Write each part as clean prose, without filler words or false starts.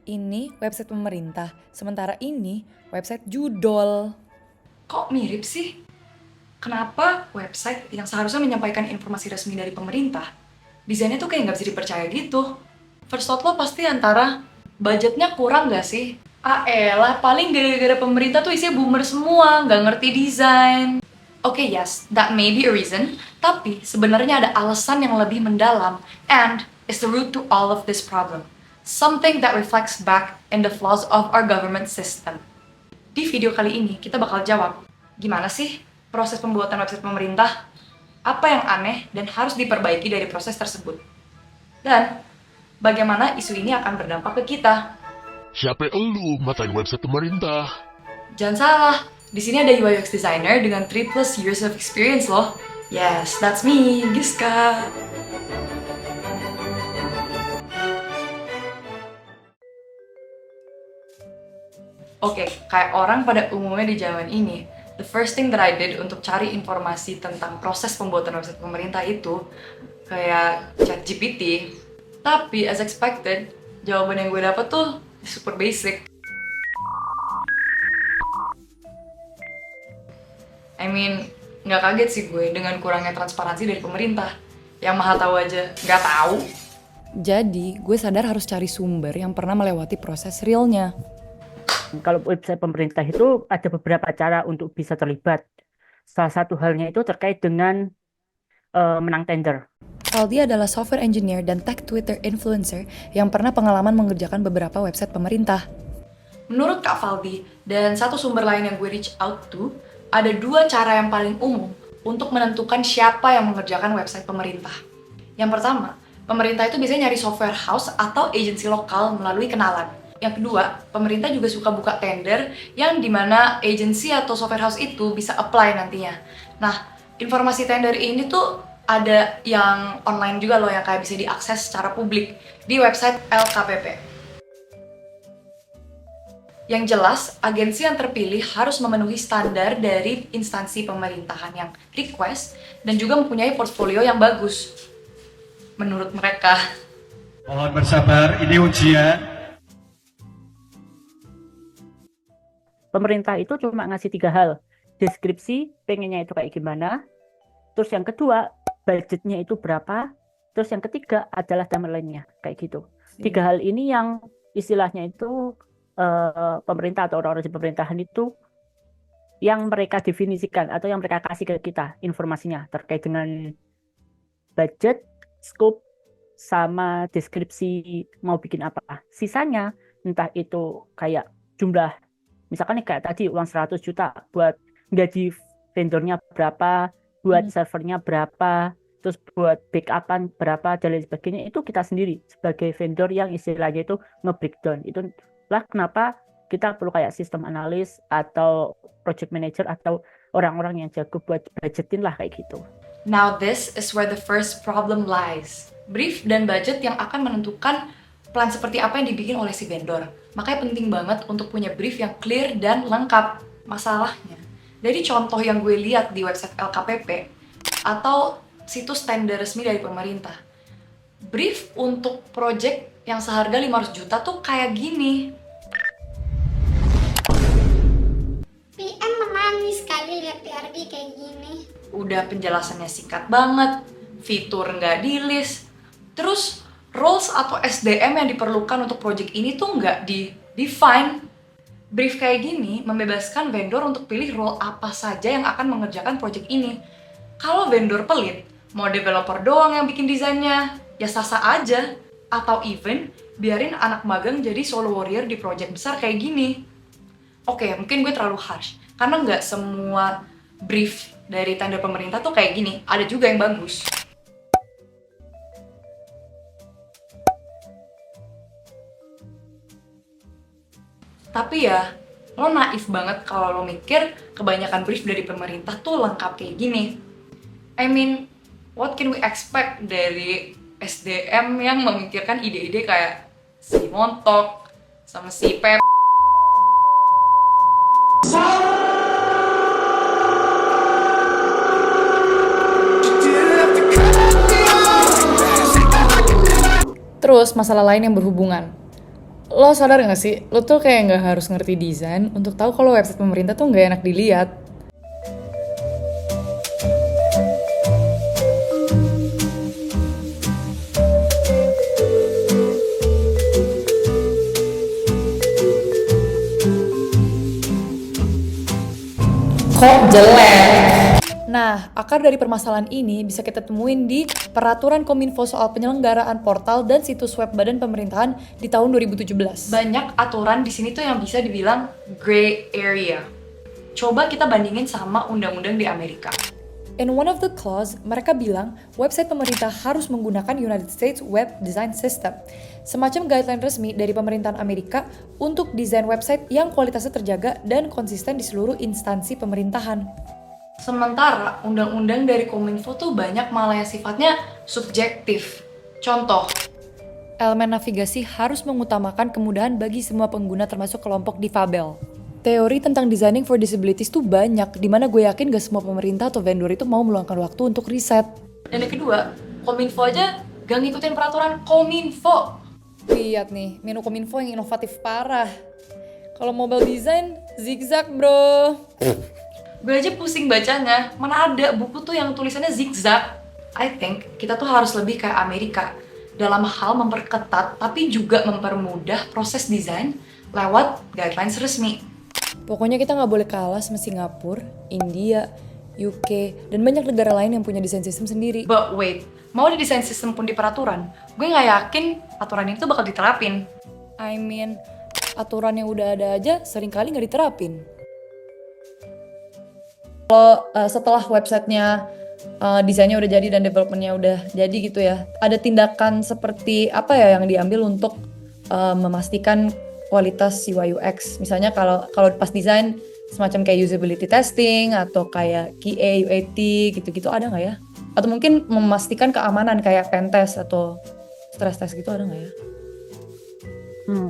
Ini website pemerintah, sementara ini website judol. Kok mirip sih? Kenapa website yang seharusnya menyampaikan informasi resmi dari pemerintah, desainnya tuh kayak nggak bisa dipercaya gitu? First thought lo pasti antara, budgetnya kurang nggak sih? Ah elah, paling gara-gara pemerintah tuh isinya boomer semua, nggak ngerti desain. Oke, yes, that may be a reason, tapi sebenarnya ada alasan yang lebih mendalam, and is the root to all of this problem. Something that reflects back in the flaws of our government system. Di video kali ini, kita bakal jawab, gimana sih proses pembuatan website pemerintah? Apa yang aneh dan harus diperbaiki dari proses tersebut? Dan, bagaimana isu ini akan berdampak ke kita? Siapa elu matain website pemerintah? Jangan salah, di sini ada UI UX designer dengan 3+ years of experience loh. Yes, that's me, Giska. Oke, kayak orang pada umumnya di zaman ini, the first thing that I did untuk cari informasi tentang proses pembuatan website pemerintah itu kayak ChatGPT. Tapi as expected, jawaban yang gue dapet tuh super basic. I mean, nggak kaget sih gue dengan kurangnya transparansi dari pemerintah. Yang maha tahu aja nggak tahu. Jadi, gue sadar harus cari sumber yang pernah melewati proses realnya. Kalau website pemerintah itu ada beberapa cara untuk bisa terlibat. Salah satu halnya itu terkait dengan menang tender. Valdi adalah software engineer dan tech Twitter influencer yang pernah pengalaman mengerjakan beberapa website pemerintah. Menurut Kak Valdi, dan satu sumber lain yang gue reach out to, ada 2 cara yang paling umum untuk menentukan siapa yang mengerjakan website pemerintah. Yang pertama, pemerintah itu biasanya nyari software house atau agensi lokal melalui kenalan. Yang kedua, pemerintah juga suka buka tender yang dimana agensi atau software house itu bisa apply nantinya. Nah, informasi tender ini tuh ada yang online juga loh yang kayak bisa diakses secara publik di website LKPP. Yang jelas, agensi yang terpilih harus memenuhi standar dari instansi pemerintahan yang request dan juga mempunyai portfolio yang bagus menurut mereka. Mohon bersabar, ini ujian. Pemerintah itu cuma ngasih 3 hal. Deskripsi, pengennya itu kayak gimana. Terus yang kedua, budgetnya itu berapa. Terus yang ketiga adalah timeline-nya, kayak gitu. 3 hal ini yang istilahnya itu pemerintah atau orang-orang di pemerintahan itu yang mereka definisikan atau yang mereka kasih ke kita informasinya terkait dengan budget, scope, sama deskripsi mau bikin apa. Sisanya entah itu kayak jumlah, misalkan nih kayak tadi uang 100 juta buat gaji vendornya berapa, buat servernya berapa, terus buat backupan berapa, dan lain sebagainya. Itu kita sendiri sebagai vendor yang istilahnya itu nge-breakdown. Itu lah kenapa kita perlu kayak sistem analis atau project manager atau orang-orang yang jago buat budgetin lah kayak gitu. Now this is where the first problem lies. Brief dan budget yang akan menentukan plan seperti apa yang dibikin oleh si vendor. Makanya penting banget untuk punya brief yang clear dan lengkap. Masalahnya, dari contoh yang gue lihat di website LKPP atau situs tender resmi dari pemerintah, brief untuk project yang seharga 500 juta tuh kayak gini. PM menangis sekali lihat PRD kayak gini. Udah penjelasannya singkat banget, fitur nggak di list, terus roles atau SDM yang diperlukan untuk project ini tuh nggak di-define. Brief kayak gini membebaskan vendor untuk pilih role apa saja yang akan mengerjakan project ini. Kalau vendor pelit, mau developer doang yang bikin desainnya, ya sah-sah aja. Atau even, biarin anak magang jadi solo warrior di project besar kayak gini. Oke, mungkin gue terlalu harsh, karena nggak semua brief dari tender pemerintah tuh kayak gini, ada juga yang bagus. Tapi ya, lo naif banget kalau lo mikir kebanyakan brief dari pemerintah tuh lengkap kayak gini. I mean, what can we expect dari SDM yang memikirkan ide-ide kayak si Montok sama si Pep? Terus masalah lain yang berhubungan. Lo sadar gak sih, lo tuh kayak nggak harus ngerti desain untuk tahu kalau website pemerintah tuh nggak enak dilihat. Kok jelek? Nah, akar dari permasalahan ini bisa kita temuin di Peraturan Kominfo soal penyelenggaraan portal dan situs web badan pemerintahan di tahun 2017. Banyak aturan di sini tuh yang bisa dibilang gray area. Coba kita bandingin sama undang-undang di Amerika. In one of the clause, mereka bilang website pemerintah harus menggunakan United States Web Design System, semacam guideline resmi dari pemerintahan Amerika untuk desain website yang kualitasnya terjaga dan konsisten di seluruh instansi pemerintahan. Sementara undang-undang dari Kominfo tuh banyak malah yang sifatnya subjektif. Contoh, Elemen navigasi harus mengutamakan kemudahan bagi semua pengguna termasuk kelompok difabel. Teori tentang designing for disabilities tuh banyak, dimana gue yakin gak semua pemerintah atau vendor itu mau meluangkan waktu untuk riset. dan yang kedua, Kominfo aja gak ngikutin peraturan Kominfo. Lihat nih, menu Kominfo yang inovatif parah. Kalau mobile design, zigzag bro. Gue aja pusing bacanya, mana ada buku tuh yang tulisannya zigzag. I think kita tuh harus lebih kayak Amerika dalam hal memperketat tapi juga mempermudah proses desain lewat guidelines resmi. Pokoknya kita nggak boleh kalah sama Singapura, India, UK, dan banyak negara lain yang punya desain sistem sendiri. But wait, mau di desain sistem pun di peraturan, gue nggak yakin aturan ini tuh bakal diterapin. I mean, aturan yang udah ada aja seringkali nggak diterapin. Kalau setelah websitenya desainnya udah jadi dan developmentnya udah jadi gitu ya, ada tindakan seperti apa ya yang diambil untuk memastikan kualitas UI UX? Misalnya kalau pas desain semacam kayak usability testing atau kayak QA UAT gitu-gitu ada nggak ya? Atau mungkin memastikan keamanan kayak pen test atau stress test gitu ada nggak ya?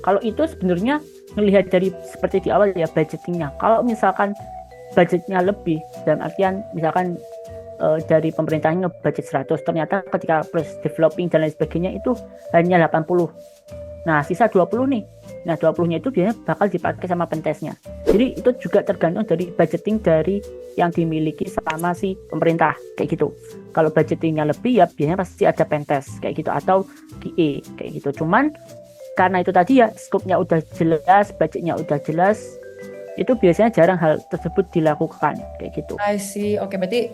Kalau itu sebenarnya melihat dari seperti di awal ya budgetingnya. Kalau misalkan budgetnya lebih, dalam artian misalkan dari pemerintahnya ngebudget 100, ternyata ketika proses developing dan lain sebagainya itu hanya 80. Nah, sisa 20 nih. Nah, 20-nya itu biasanya bakal dipakai sama pentestnya. Jadi itu juga tergantung dari budgeting dari yang dimiliki sama si pemerintah kayak gitu. Kalau budgetingnya lebih ya biasanya pasti ada pentest kayak gitu atau QA kayak gitu. Cuman karena itu tadi ya scope-nya udah jelas, budgetnya udah jelas, itu biasanya jarang hal tersebut dilakukan kayak gitu. I see. Oke, berarti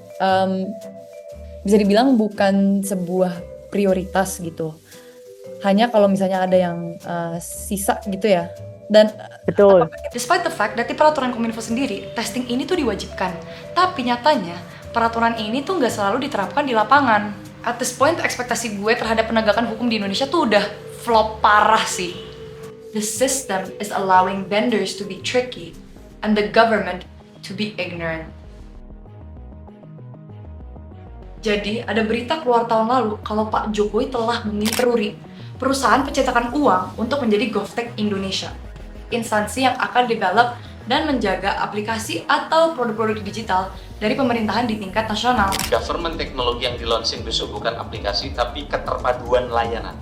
bisa dibilang bukan sebuah prioritas gitu. Hanya kalau misalnya ada yang sisa gitu ya. Dan Betul. Despite the fact dari peraturan Kominfo sendiri, testing ini tuh diwajibkan. Tapi nyatanya, peraturan ini tuh nggak selalu diterapkan di lapangan. At this point, ekspektasi gue terhadap penegakan hukum di Indonesia tuh udah flop parah sih. The system is allowing vendors to be tricky and the government to be ignorant. Jadi, ada berita keluar tahun lalu kalau Pak Jokowi telah memilih Peruri, perusahaan pencetakan uang untuk menjadi GovTech Indonesia, instansi yang akan develop dan menjaga aplikasi atau produk-produk digital dari pemerintahan di tingkat nasional. Government teknologi yang di-launching besok bukan aplikasi tapi keterpaduan layanan.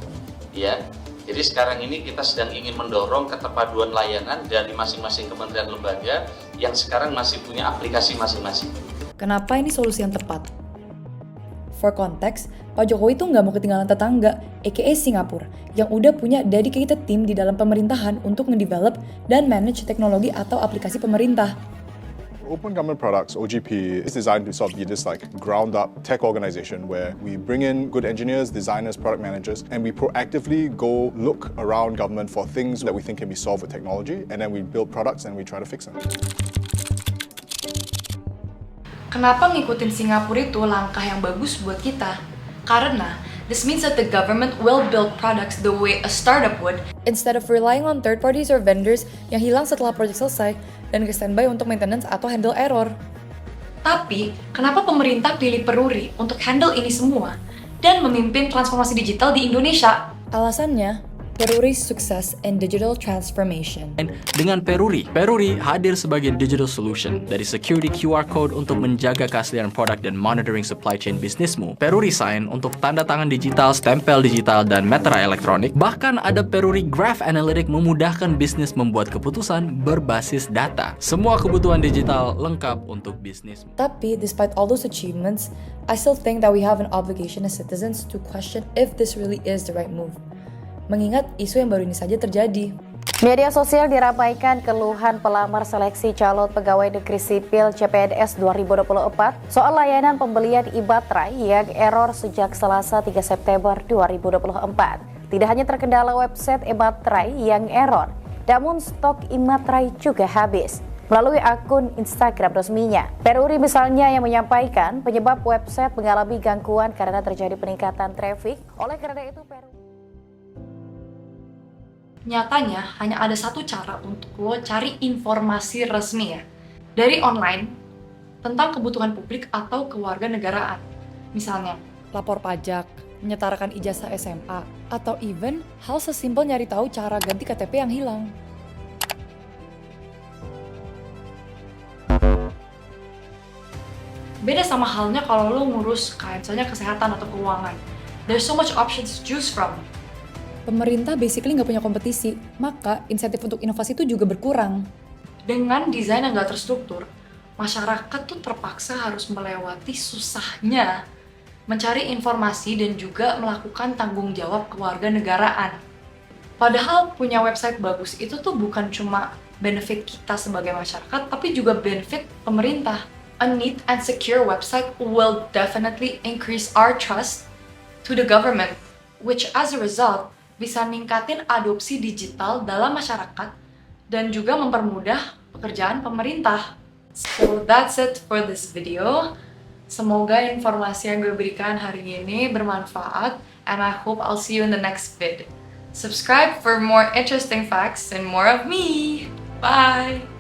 Ya. Jadi sekarang ini kita sedang ingin mendorong keterpaduan layanan dari masing-masing kementerian lembaga yang sekarang masih punya aplikasi masing-masing. kenapa ini solusi yang tepat? For context, Pak Jokowi tuh nggak mau ketinggalan tetangga, aka Singapura, yang udah punya dedicated team di dalam pemerintahan untuk ngedevelop dan manage teknologi atau aplikasi pemerintah. Open Government Products, OGP, is designed to sort of be this like ground-up tech organization where we bring in good engineers, designers, product managers, and we proactively go look around government for things that we think can be solved with technology, and then we build products and we try to fix them. Kenapa ngikutin Singapura itu langkah yang bagus buat kita? Karena this means that the government will build products the way a startup would, Instead of relying on third parties or vendors yang hilang setelah project selesai dan ke-standby untuk maintenance atau handle error. Tapi, kenapa pemerintah pilih Peruri untuk handle ini semua dan memimpin transformasi digital di Indonesia? Alasannya, Peruri's success in digital transformation. Dengan Peruri hadir sebagai digital solution dari security QR code untuk menjaga keaslian produk dan monitoring supply chain bisnismu. Peruri Sign untuk tanda tangan digital, stempel digital, dan meterai elektronik. Bahkan ada Peruri Graph Analytic memudahkan bisnis membuat keputusan berbasis data. Semua kebutuhan digital lengkap untuk bisnismu. Tapi, despite all those achievements, I still think that we have an obligation as citizens to question if this really is the right move. Mengingat isu yang baru ini saja terjadi. Media sosial diramaikan keluhan pelamar seleksi calon pegawai negeri sipil CPNS 2024 soal layanan pembelian e-baterai yang error sejak Selasa 3 September 2024. Tidak hanya terkendala website e-baterai yang error, namun stok e-baterai juga habis. Melalui akun Instagram resminya, Peruri misalnya yang menyampaikan penyebab website mengalami gangguan karena terjadi peningkatan traffic. Oleh karena itu, Peruri Nyatanya, hanya ada satu cara untuk lo cari informasi resmi ya. Dari online, tentang kebutuhan publik atau kewarganegaraan. Misalnya, Lapor pajak, menyetarakan ijazah SMA, atau even hal sesimpel nyari tahu cara ganti KTP yang hilang. beda sama halnya kalau lo ngurus kayak misalnya kesehatan atau keuangan. There's so much options to choose from. Pemerintah basically nggak punya kompetisi, maka insentif untuk inovasi itu juga berkurang. Dengan desain yang nggak terstruktur, masyarakat tuh terpaksa harus melewati susahnya mencari informasi dan juga melakukan tanggung jawab kewarganegaraan. Padahal punya website bagus itu tuh bukan cuma benefit kita sebagai masyarakat, tapi juga benefit pemerintah. A neat and secure website will definitely increase our trust to the government, which as a result bisa ningkatin adopsi digital dalam masyarakat dan juga mempermudah pekerjaan pemerintah. So that's it for this video. Semoga informasi yang gue berikan hari ini bermanfaat, and I hope I'll see you in the next vid. Subscribe for more interesting facts and more of me. Bye!